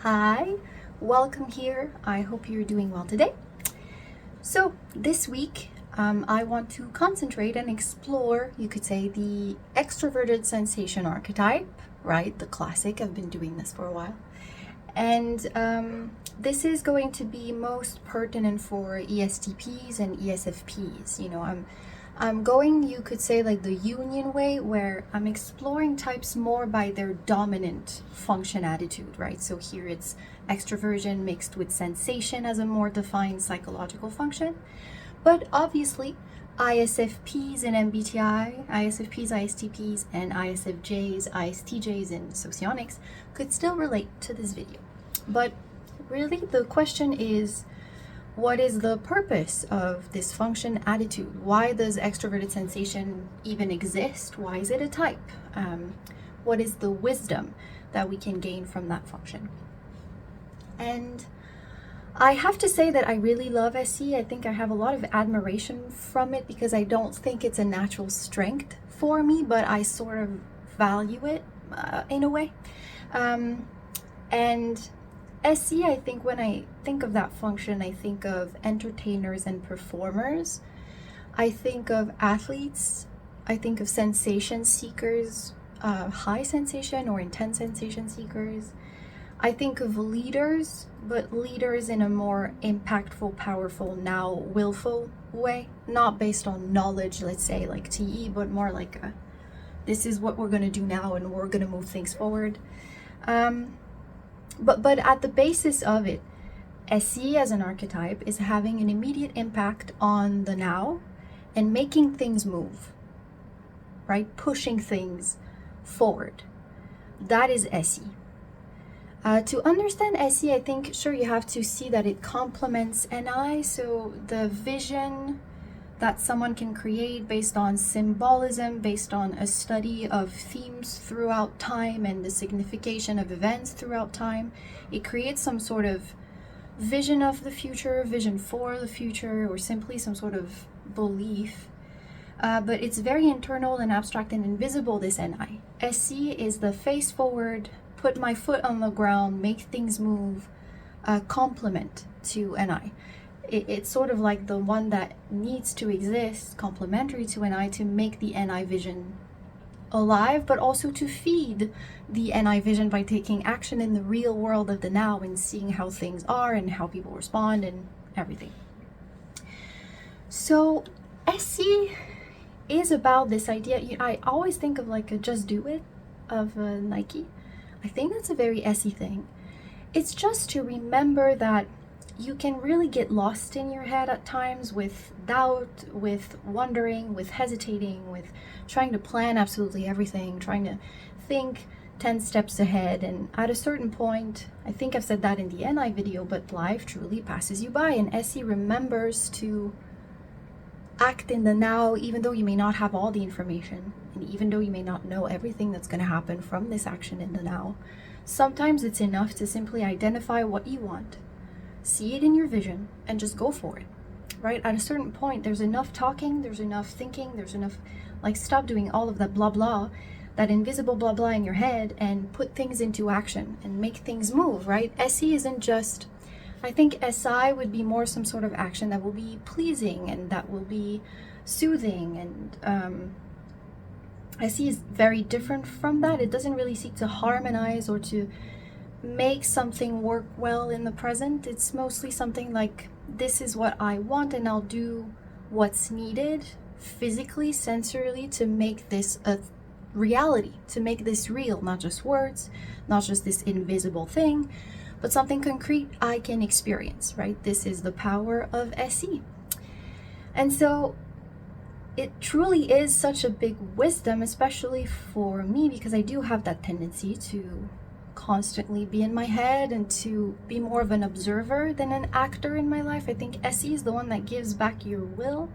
Hi, welcome here. I hope you're doing well today. So this week, I want to concentrate and explore, you could say, the extroverted sensation archetype, right? The classic. I've been doing this for a while. And this is going to be most pertinent for ESTPs and ESFPs. I'm going, you could say, like the Jungian way, where I'm exploring types more by their dominant function attitude, right? So here it's extroversion mixed with sensation as a more defined psychological function. But obviously, ISFPs and MBTI, ISFPs, ISTPs, and ISFJs, ISTJs, and Socionics could still relate to this video. But really, the question is, what is the purpose of this function attitude? Why does extroverted sensation even exist? Why is it a type? What is the wisdom that we can gain from that function? And I have to say that I really love SE. I think I have a lot of admiration from it because I don't think it's a natural strength for me, but I sort of value it in a way. And SE, I think when I think of that function, I think of entertainers and performers. I think of athletes. I think of sensation seekers, high sensation or intense sensation seekers. I think of leaders, but leaders in a more impactful, powerful, now willful way, not based on knowledge, let's say like TE, but more like this is what we're going to do now and we're going to move things forward. But at the basis of it, SE as an archetype is having an immediate impact on the now and making things move, right? Pushing things forward. That is SE. To understand SE, I think, sure, you have to see that it complements NI, so the vision that someone can create based on symbolism, based on a study of themes throughout time and the signification of events throughout time. It creates some sort of vision of the future, vision for the future, or simply some sort of belief. But it's very internal and abstract and invisible, this NI. SE is the face forward, put my foot on the ground, make things move, complement to NI. It's sort of like the one that needs to exist, complementary to NI, to make the NI vision alive, but also to feed the NI vision by taking action in the real world of the now and seeing how things are and how people respond and everything. So SE is about this idea. I always think of like a just do it of Nike. I think that's a very SE thing. It's just to remember that you can really get lost in your head at times with doubt, with wondering, with hesitating, with trying to plan absolutely everything, trying to think 10 steps ahead. And at a certain point, I think I've said that in the NI video, but life truly passes you by, and SE remembers to act in the now, even though you may not have all the information, and even though you may not know everything that's going to happen from this action in the now. Sometimes it's enough to simply identify what you want, see it in your vision, and just go for it, right? At a certain point, there's enough talking, there's enough thinking, there's enough, like, stop doing all of that blah blah, that invisible blah blah in your head, and put things into action and make things move, right? SE isn't just, I think SI would be more some sort of action that will be pleasing and that will be soothing, and SE is very different from that. It doesn't really seek to harmonize or to make something work well in the present. It's mostly something like, this is what I want and I'll do what's needed physically, sensorily, to make this a reality, to make this real, not just words, not just this invisible thing, but something concrete I can experience, right? This is the power of SE. And so it truly is such a big wisdom, especially for me, because I do have that tendency to constantly be in my head and to be more of an observer than an actor in my life. I think SE is the one that gives back your will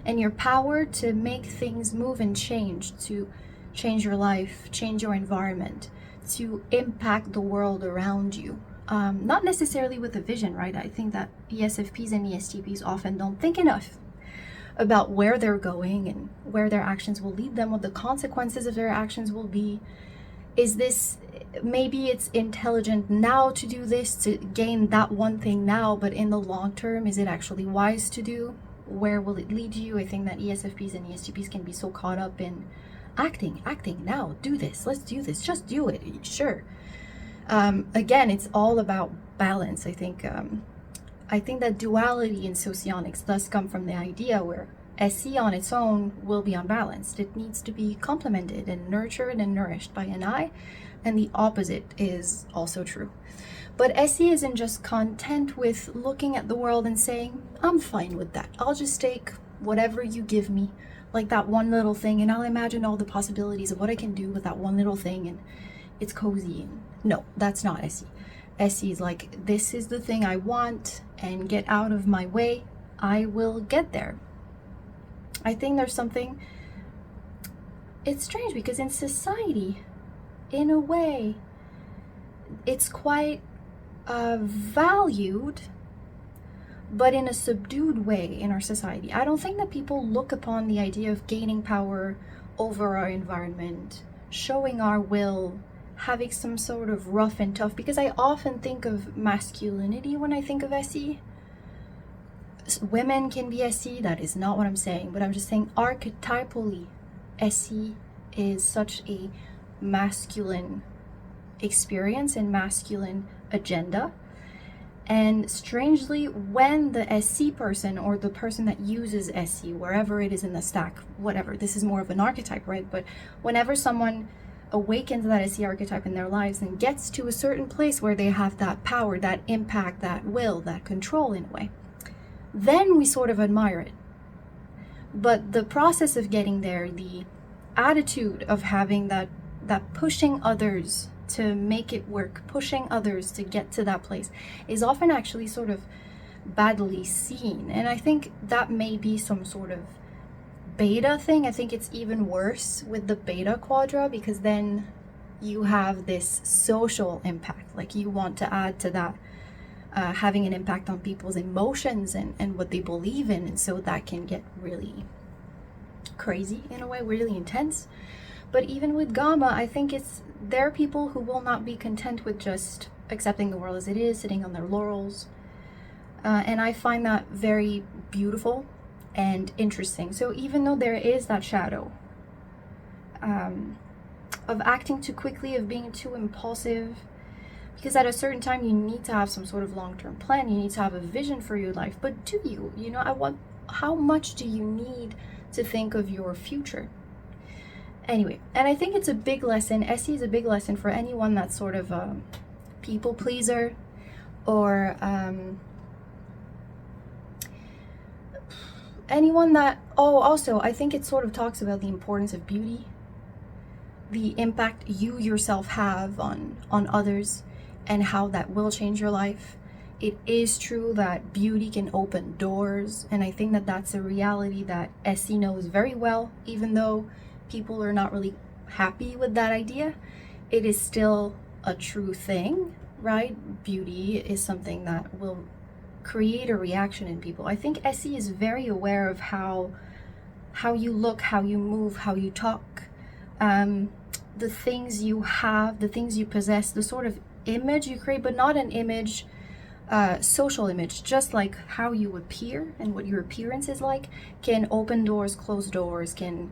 and your power to make things move and change, to change your life, change your environment, to impact the world around you. Not necessarily with a vision, right? I think that ESFPs and ESTPs often don't think enough about where they're going and where their actions will lead them, what the consequences of their actions will be. is this, maybe it's intelligent now to do this, to gain that one thing now, but in the long term, is it actually wise to do? Where will it lead you? I think that ESFPs and ESTPs can be so caught up in acting now, do this, let's do this, just do it, sure. Again, it's all about balance. I think that duality in socionics does come from the idea where SE on its own will be unbalanced. It needs to be complemented and nurtured and nourished by an I, and the opposite is also true. But SE isn't just content with looking at the world and saying, I'm fine with that. I'll just take whatever you give me, like that one little thing, and I'll imagine all the possibilities of what I can do with that one little thing, and it's cozy. And no, that's not SE. SE is like, this is the thing I want, and get out of my way. I will get there. I think there's something, it's strange because in society, in a way, it's quite valued, but in a subdued way in our society. I don't think that people look upon the idea of gaining power over our environment, showing our will, having some sort of rough and tough, because I often think of masculinity when I think of SE. Women can be SE, that is not what I'm saying, but I'm just saying archetypally, SE is such a masculine experience and masculine agenda. And strangely, when the SE person or the person that uses SE, wherever it is in the stack, whatever, this is more of an archetype, right? But whenever someone awakens that SE archetype in their lives and gets to a certain place where they have that power, that impact, that will, that control in a way, then we sort of admire it. But the process of getting there, the attitude of having that pushing others to make it work, pushing others to get to that place, is often actually sort of badly seen. And I think that may be some sort of beta thing. I think it's even worse with the beta quadra, because then you have this social impact, like you want to add to that, having an impact on people's emotions and what they believe in, and so that can get really crazy in a way, really intense. But even with gamma, I think there are people who will not be content with just accepting the world as it is, sitting on their laurels, and I find that very beautiful and interesting. So even though there is that shadow of acting too quickly, of being too impulsive, because at a certain time you need to have some sort of long-term plan, you need to have a vision for your life. But do you? How much do you need to think of your future? Anyway, and I think it's a big lesson. SE is a big lesson for anyone that's sort of a people pleaser, or anyone that, also I think it sort of talks about the importance of beauty, the impact you yourself have on others, and how that will change your life. It is true that beauty can open doors, and I think that that's a reality that SE knows very well. Even though people are not really happy with that idea, it is still a true thing, right? Beauty is something that will create a reaction in people. I think SE is very aware of how you look, how you move, how you talk, the things you have, the things you possess, the sort of image you create, but not an image, social image, just like how you appear and what your appearance is like, can open doors, close doors, can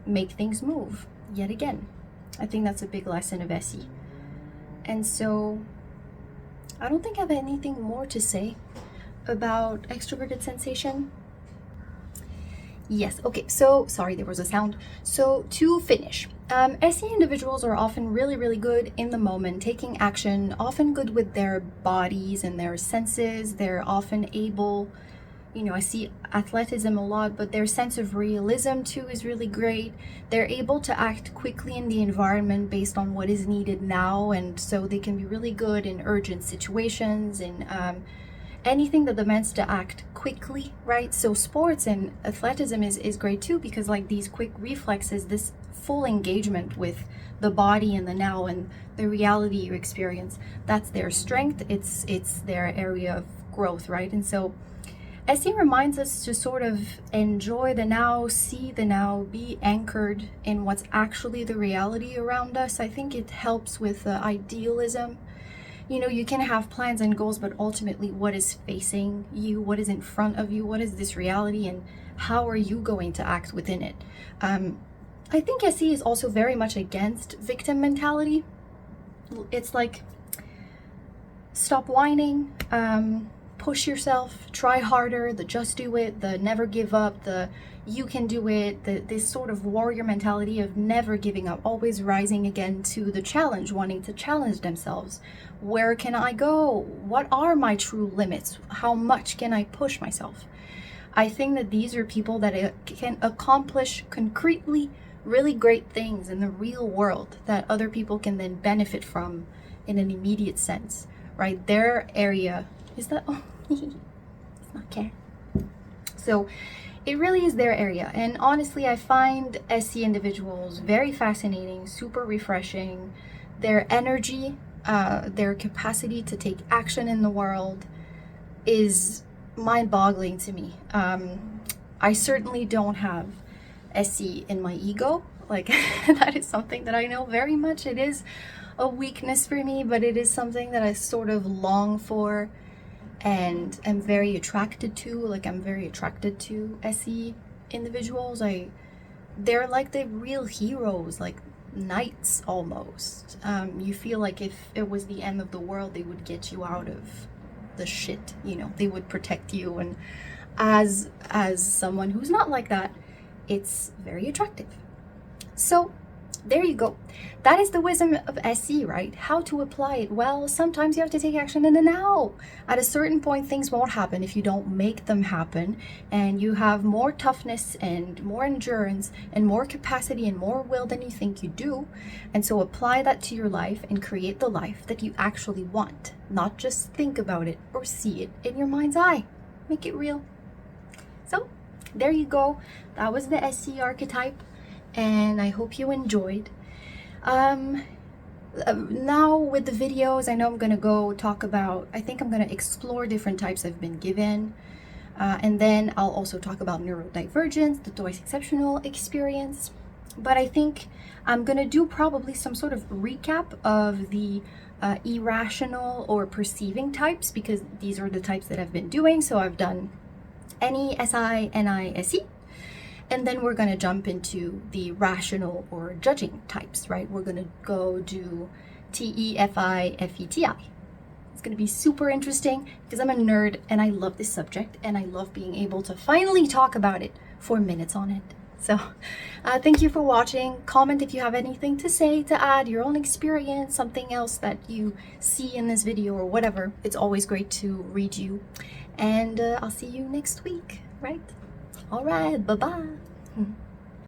make things move. Yet again, I think that's a big lesson of SE. And so I don't think I have anything more to say about extroverted sensation. Yes, okay, so sorry, there was a sound. So to finish, SE individuals are often really, really good in the moment, taking action, often good with their bodies and their senses. They're often able, I see athleticism a lot, but their sense of realism too is really great. They're able to act quickly in the environment based on what is needed now, and so they can be really good in urgent situations, and anything that demands to act quickly, right? So sports and athleticism is great too, because like these quick reflexes, this full engagement with the body and the now and the reality you experience, that's their strength. It's their area of growth, right? And so SE reminds us to sort of enjoy the now, see the now, be anchored in what's actually the reality around us. I think it helps with idealism. You know, you can have plans and goals, but ultimately what is facing you, what is in front of you, what is this reality, and how are you going to act within it? I think SE is also very much against victim mentality. It's like, stop whining, push yourself, try harder, the just do it, the never give up, the you can do it, this sort of warrior mentality of never giving up, always rising again to the challenge, wanting to challenge themselves. Where can I go? What are my true limits? How much can I push myself? I think that these are people that can accomplish concretely really great things in the real world that other people can then benefit from in an immediate sense, right? Their area is that, oh, it's not care. So it really is their area. And honestly, I find SE individuals very fascinating, super refreshing. Their energy, their capacity to take action in the world is mind-boggling to me. I certainly don't have SE in my ego. Like, that is something that I know very much. It is a weakness for me, but it is something that I sort of long for and am very attracted to. Like, I'm very attracted to SE individuals. They're like the real heroes, like knights almost. You feel like if it was the end of the world, they would get you out of the shit, you know, they would protect you. And as someone who's not like that, it's very attractive. So there you go. That is the wisdom of SE, right? How to apply it? Well, sometimes you have to take action in the now. At a certain point, things won't happen if you don't make them happen, and you have more toughness and more endurance and more capacity and more will than you think you do. And so apply that to your life and create the life that you actually want, not just think about it or see it in your mind's eye. Make it real. So there you go. That was the SE archetype, and I hope you enjoyed. Now with the videos, I know I'm gonna go talk about, I think I'm gonna explore different types I've been given, and then I'll also talk about neurodivergence, the twice exceptional experience. But I think I'm gonna do probably some sort of recap of the irrational or perceiving types, because these are the types that I've been doing. So I've done NE, SI, NI, SE. And then we're going to jump into the rational or judging types, right? We're going to go do TE, FI, FETI. It's going to be super interesting because I'm a nerd and I love this subject and I love being able to finally talk about it for minutes on end. So thank you for watching. Comment if you have anything to say, to add, your own experience, something else that you see in this video or whatever. It's always great to read you. And I'll see you next week, right? All right, bye-bye.